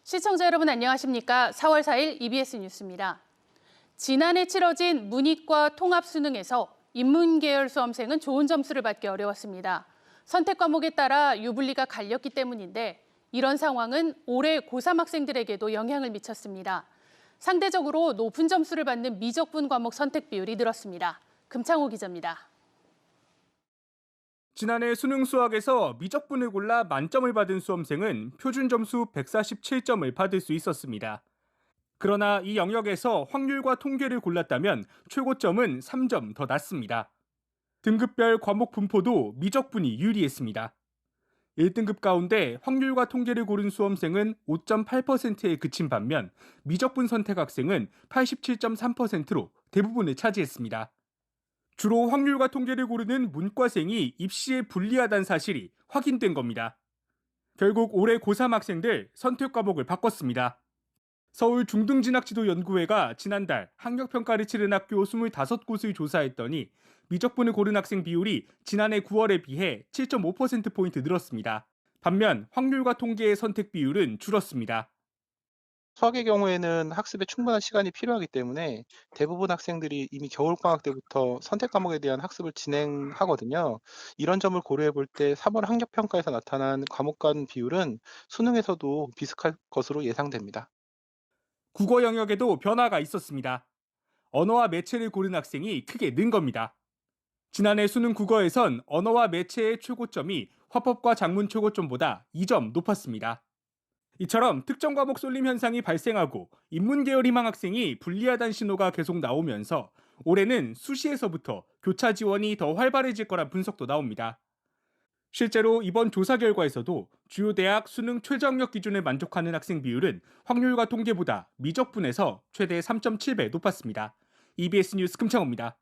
시청자 여러분 안녕하십니까? 4월 4일 EBS 뉴스입니다. 지난해 치러진 문이과 통합수능에서 인문계열 수험생은 좋은 점수를 받기 어려웠습니다. 선택 과목에 따라 유불리가 갈렸기 때문인데 이런 상황은 올해 고3 학생들에게도 영향을 미쳤습니다. 상대적으로 높은 점수를 받는 미적분 과목 선택 비율이 늘었습니다. 금창호 기자입니다. 지난해 수능 수학에서 미적분을 골라 만점을 받은 수험생은 표준 점수 147점을 받을 수 있었습니다. 그러나 이 영역에서 확률과 통계를 골랐다면 최고점은 3점 더 낮습니다. 등급별 과목 분포도 미적분이 유리했습니다. 1등급 가운데 확률과 통계를 고른 수험생은 5.8%에 그친 반면 미적분 선택 학생은 87.3%로 대부분을 차지했습니다. 주로 확률과 통계를 고르는 문과생이 입시에 불리하다는 사실이 확인된 겁니다. 결국 올해 고3 학생들 선택 과목을 바꿨습니다. 서울 중등진학지도연구회가 지난달 학력평가를 치른 학교 25곳을 조사했더니 미적분을 고른 학생 비율이 지난해 9월에 비해 7.5%포인트 늘었습니다. 반면 확률과 통계의 선택 비율은 줄었습니다. 수학의 경우에는 학습에 충분한 시간이 필요하기 때문에 대부분 학생들이 이미 겨울방학 때부터 선택 과목에 대한 학습을 진행하거든요. 이런 점을 고려해 볼 때 3월 학력평가에서 나타난 과목 간 비율은 수능에서도 비슷할 것으로 예상됩니다. 국어 영역에도 변화가 있었습니다. 언어와 매체를 고른 학생이 크게 는 겁니다. 지난해 수능 국어에선 언어와 매체의 최고점이 화법과 작문 최고점보다 2점 높았습니다. 이처럼 특정 과목 쏠림 현상이 발생하고 인문계열 희망 학생이 불리하다는 신호가 계속 나오면서 올해는 수시에서부터 교차 지원이 더 활발해질 거란 분석도 나옵니다. 실제로 이번 조사 결과에서도 주요 대학 수능 최저학력 기준을 만족하는 학생 비율은 확률과 통계보다 미적분에서 최대 3.7배 높았습니다. EBS 뉴스 금창호입니다.